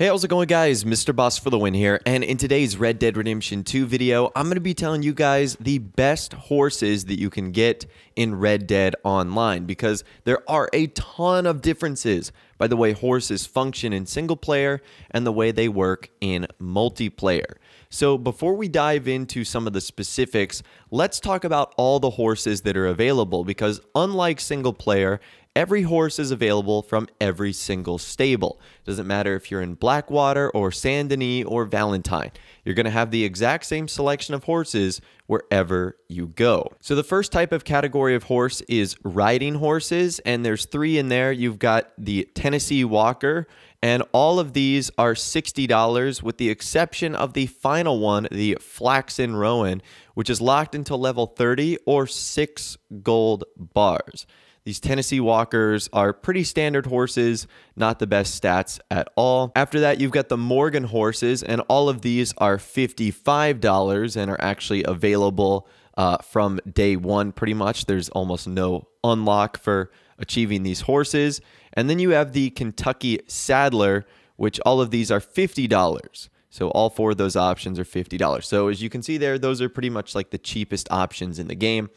Hey, how's it going, guys? Mr. Boss for the win here, and in today's Red Dead Redemption 2 video, I'm going to be telling you guys the best horses that you can get in Red Dead Online, because there are a ton of differences by the way horses function in single player and the way they work in multiplayer. So before we dive into some of the specifics, let's talk about all the horses that are available, because unlike single player, every horse is available from every single stable. Doesn't matter if you're in Blackwater or Saint Denis or Valentine. You're going to have the exact same selection of horses wherever you go. So the first type of category of horse is riding horses, and there's three in there. You've got the Tennessee Walker, and all of these are $60 with the exception of the final one, the Flaxen Rowan, which is locked until level 30 or 6 gold bars. These Tennessee Walkers are pretty standard horses, not the best stats at all. After that, you've got the Morgan horses, and all of these are $55 and are actually available from day one pretty much. There's almost no unlock for achieving these horses. And then you have the Kentucky Saddler, which all of these are $50. So all four of those options are $50. So as you can see there, those are pretty much like the cheapest options in the game.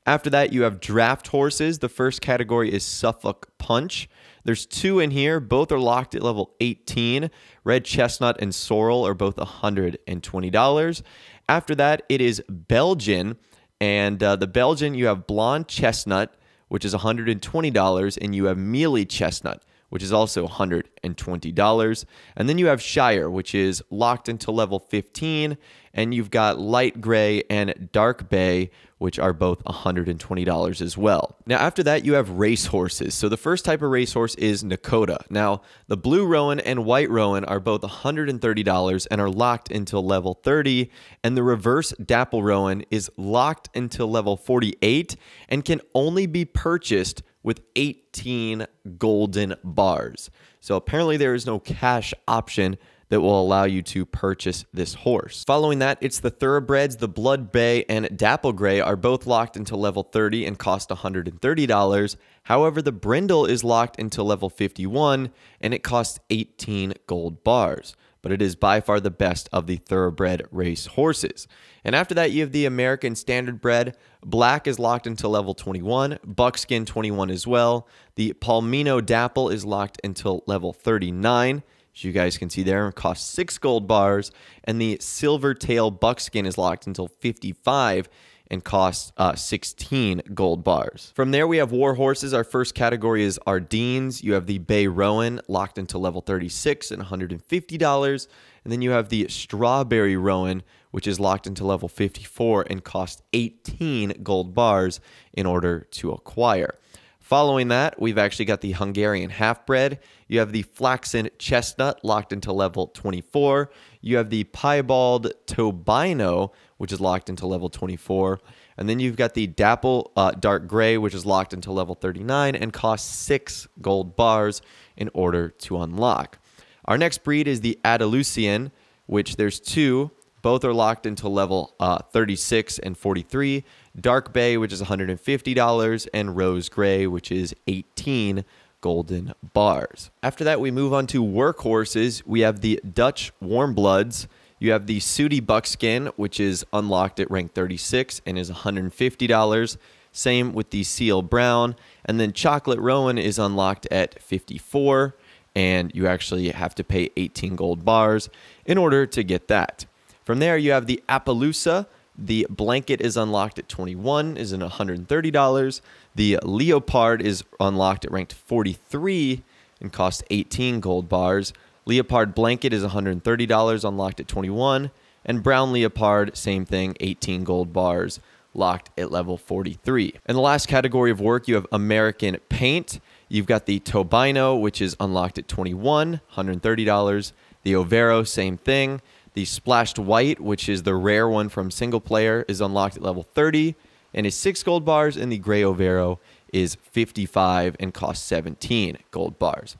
After that, you have draft horses. The first category is Suffolk Punch. There's two in here. Both are locked at level 18. Red Chestnut and Sorrel are both $120. After that, it is Belgian. And the Belgian, you have Blonde Chestnut, which is $120. And you have Mealy Chestnut, which is also $120. And then you have Shire, which is locked until level 15. And you've got Light Gray and Dark Bay, which are both $120 as well. Now, after that, you have race horses. So the first type of racehorse is Nakota. Now, the Blue Rowan and White Rowan are both $130 and are locked until level 30. And the Reverse Dapple Rowan is locked until level 48 and can only be purchased with 18 golden bars. So apparently there is no cash option that will allow you to purchase this horse. Following that, it's the Thoroughbreds. The Blood Bay and Dapple Gray are both locked until level 30 and cost $130. However, the Brindle is locked until level 51 and it costs 18 gold bars. But it is by far the best of the thoroughbred race horses. And after that, you have the American Standard Bred. Black is locked until level 21, Buckskin 21 as well. The Palmino Dapple is locked until level 39. As you guys can see there, it costs 6 gold bars. And the Silvertail Buckskin is locked until 55 and costs 16 gold bars. From there, we have war horses. Our first category is Ardennes. You have the Bay Rowan locked until level 36 and $150. And then you have the Strawberry Rowan, which is locked into level 54 and costs 18 gold bars in order to acquire. Following that, we've actually got the Hungarian Half-Bred. You have the Flaxen Chestnut locked into level 24. You have the Piebald Tobino, which is locked into level 24. And then you've got the Dapple Dark Gray, which is locked into level 39 and costs 6 gold bars in order to unlock. Our next breed is the Andalusian, which there's two. Both are locked into level 36 and 43. Dark Bay, which is $150, and Rose Gray, which is 18 golden bars. After that, we move on to workhorses. We have the Dutch Warmbloods. You have the Sooty Buckskin, which is unlocked at rank 36 and is $150. Same with the Seal Brown. And then Chocolate Rowan is unlocked at 54, and you actually have to pay 18 gold bars in order to get that. From there, you have the Appaloosa. The Blanket is unlocked at 21, is in $130. The Leopard is unlocked at ranked 43 and costs 18 gold bars. Leopard Blanket is $130, unlocked at 21. And Brown Leopard, same thing, 18 gold bars, locked at level 43. In the last category of work, you have American Paint. You've got the Tobino, which is unlocked at 21, $130. The Overo, same thing. The Splashed White, which is the rare one from single player, is unlocked at level 30 and is 6 gold bars. And the Gray Overo is 55 and costs 17 gold bars.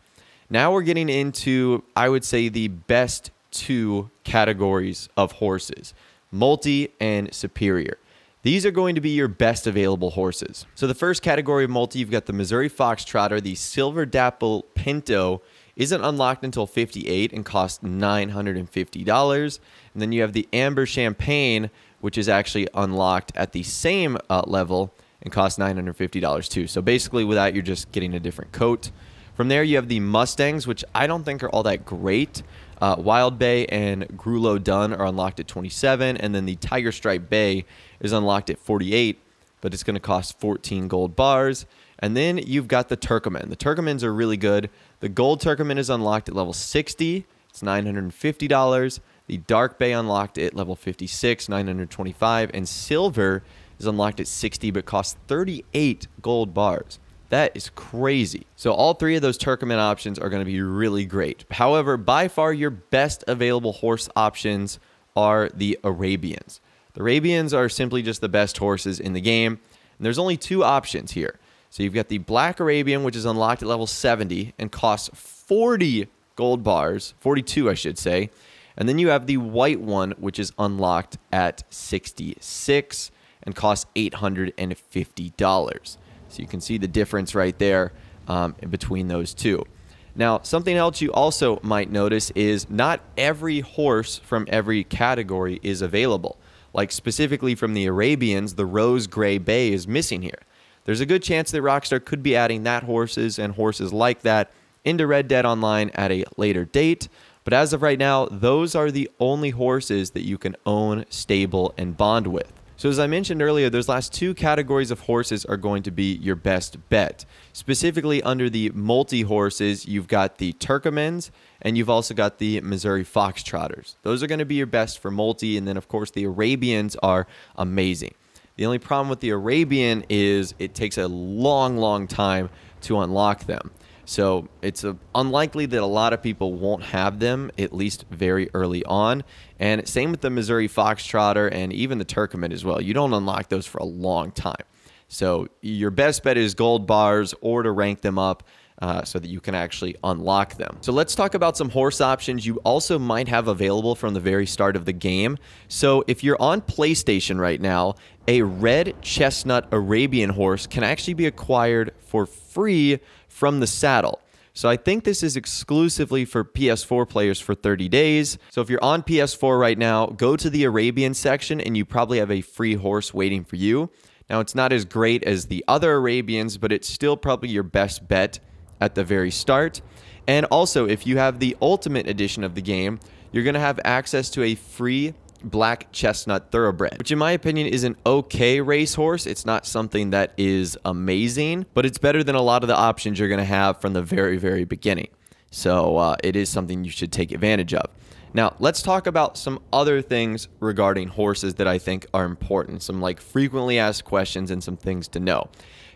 Now we're getting into, I would say, the best two categories of horses, multi and superior. These are going to be your best available horses. So the first category of multi, you've got the Missouri Foxtrotter. The Silver Dapple Pinto isn't unlocked until 58 and costs $950. And then you have the Amber Champagne, which is actually unlocked at the same level and costs $950 too. So basically with that, you're just getting a different coat. From there, you have the Mustangs, which I don't think are all that great. Wild Bay and Grulo Dun are unlocked at 27, and then the Tiger Stripe Bay is unlocked at 48, but it's going to cost 14 gold bars. And then you've got the Turkoman. The Turkomans are really good. The Gold Turkoman is unlocked at level 60. It's $950. The Dark Bay unlocked at level 56, $925. And Silver is unlocked at 60, but costs 38 gold bars. That is crazy. So all three of those Turkoman options are going to be really great. However, by far your best available horse options are the Arabians. The Arabians are simply just the best horses in the game. And there's only two options here. So you've got the Black Arabian, which is unlocked at level 70 and costs 40 gold bars, 42 I should say. And then you have the White one, which is unlocked at 66 and costs $850. So you can see the difference right there between those two. Now, something else you also might notice is not every horse from every category is available. Like specifically from the Arabians, the Rose Gray Bay is missing here. There's a good chance that Rockstar could be adding that horses and horses like that into Red Dead Online at a later date. But as of right now, those are the only horses that you can own, stable, and bond with. So as I mentioned earlier, those last two categories of horses are going to be your best bet. Specifically under the multi-horses, you've got the Turkomans, and you've also got the Missouri Foxtrotters. Those are going to be your best for multi, and then of course the Arabians are amazing. The only problem with the Arabian is it takes a long time to unlock them. So it's unlikely that a lot of people won't have them, at least very early on. And same with the Missouri Foxtrotter and even the Turkoman as well. You don't unlock those for a long time. So your best bet is gold bars or to rank them up so that you can actually unlock them. So let's talk about some horse options you also might have available from the very start of the game. So if you're on PlayStation right now, a red chestnut Arabian horse can actually be acquired for free from the saddle. So I think this is exclusively for PS4 players for 30 days. So if you're on PS4 right now, go to the Arabian section and you probably have a free horse waiting for you. Now it's not as great as the other Arabians, but it's still probably your best bet at the very start. And also, if you have the Ultimate Edition of the game, you're going to have access to a free Black Chestnut Thoroughbred, which in my opinion is an okay racehorse. It's not something that is amazing, but it's better than a lot of the options you're going to have from the very beginning. So it is something you should take advantage of. Now, let's talk about some other things regarding horses that I think are important. Some like frequently asked questions and some things to know.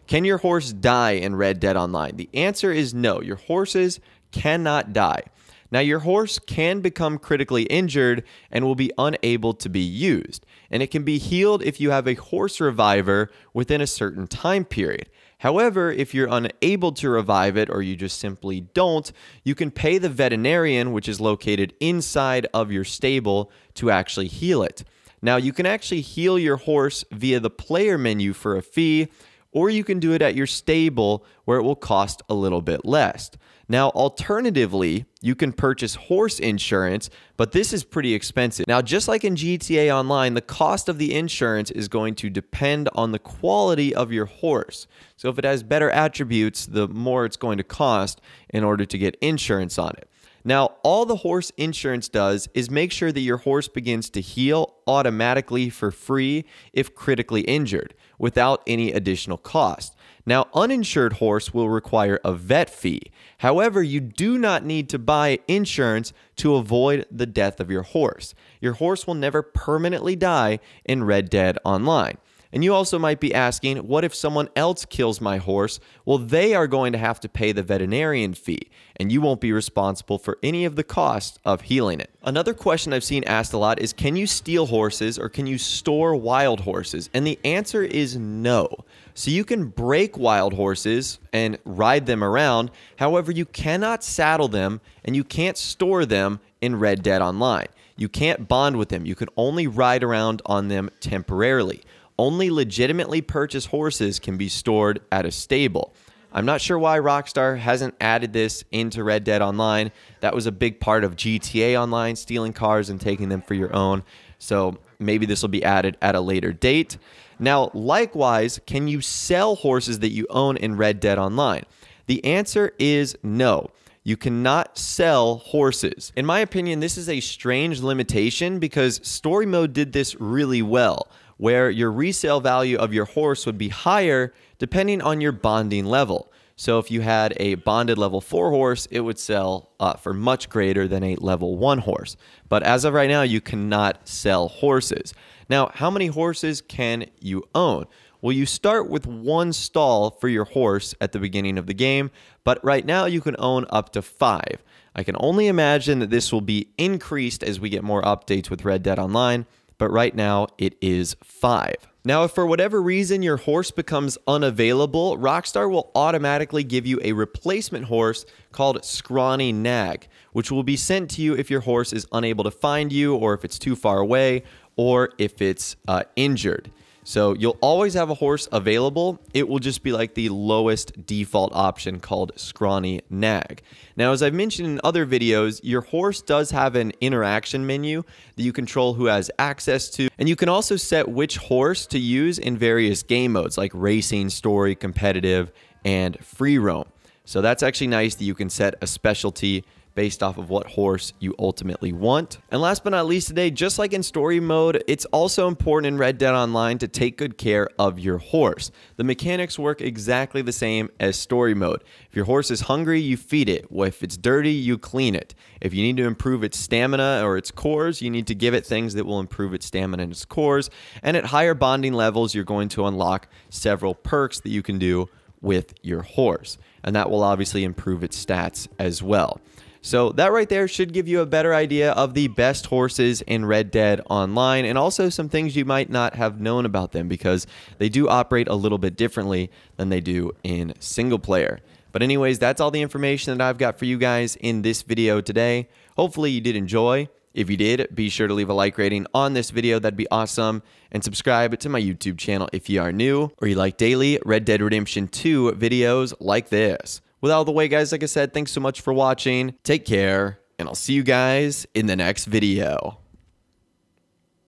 Can your horse die in Red Dead Online? The answer is no. Your horses cannot die. Now, your horse can become critically injured and will be unable to be used. And it can be healed if you have a horse reviver within a certain time period. However, if you're unable to revive it or you just simply don't, you can pay the veterinarian, which is located inside of your stable, to actually heal it. Now, you can actually heal your horse via the player menu for a fee, or you can do it at your stable where it will cost a little bit less. Now, alternatively, you can purchase horse insurance, but this is pretty expensive. Now, just like in GTA Online, the cost of the insurance is going to depend on the quality of your horse. So if it has better attributes, the more it's going to cost in order to get insurance on it. Now, all the horse insurance does is make sure that your horse begins to heal automatically for free if critically injured, without any additional cost. Now, uninsured horse will require a vet fee. However, you do not need to buy insurance to avoid the death of your horse. Your horse will never permanently die in Red Dead Online. And you also might be asking, what if someone else kills my horse? Well, they are going to have to pay the veterinarian fee, and you won't be responsible for any of the cost of healing it. Another question I've seen asked a lot is, can you steal horses or can you store wild horses? And the answer is no. So you can break wild horses and ride them around. However, you cannot saddle them and you can't store them in Red Dead Online. You can't bond with them. You can only ride around on them temporarily. Only legitimately purchased horses can be stored at a stable. I'm not sure why Rockstar hasn't added this into Red Dead Online. That was a big part of GTA Online, stealing cars and taking them for your own. So maybe this will be added at a later date. Now, likewise, can you sell horses that you own in Red Dead Online? The answer is no. You cannot sell horses. In my opinion, this is a strange limitation because story mode did this really well, where your resale value of your horse would be higher depending on your bonding level. So if you had a bonded level 4 horse, it would sell for much greater than a level 1 horse. But as of right now, you cannot sell horses. Now, how many horses can you own? Well, you start with 1 stall for your horse at the beginning of the game, but right now you can own up to 5. I can only imagine that this will be increased as we get more updates with Red Dead Online, but right now it is 5. Now, if for whatever reason your horse becomes unavailable, Rockstar will automatically give you a replacement horse called Scrawny Nag, which will be sent to you if your horse is unable to find you, or if it's too far away, or if it's injured. So you'll always have a horse available. It will just be like the lowest default option called Scrawny Nag. Now, as I've mentioned in other videos, your horse does have an interaction menu that you control who has access to. And you can also set which horse to use in various game modes like racing, story, competitive, and free roam. So that's actually nice that you can set a specialty based off of what horse you ultimately want. And last but not least today, just like in story mode, it's also important in Red Dead Online to take good care of your horse. The mechanics work exactly the same as story mode. If your horse is hungry, you feed it. If it's dirty, you clean it. If you need to improve its stamina or its cores, you need to give it things that will improve its stamina and its cores. And at higher bonding levels, you're going to unlock several perks that you can do with your horse. And that will obviously improve its stats as well. So that right there should give you a better idea of the best horses in Red Dead Online, and also some things you might not have known about them because they do operate a little bit differently than they do in single player. But anyways, that's all the information that I've got for you guys in this video today. Hopefully you did enjoy. If you did, be sure to leave a like rating on this video. That'd be awesome. And subscribe to my YouTube channel if you are new or you like daily Red Dead Redemption 2 videos like this. With all the way, guys, like I said, thanks so much for watching. Take care, and I'll see you guys in the next video.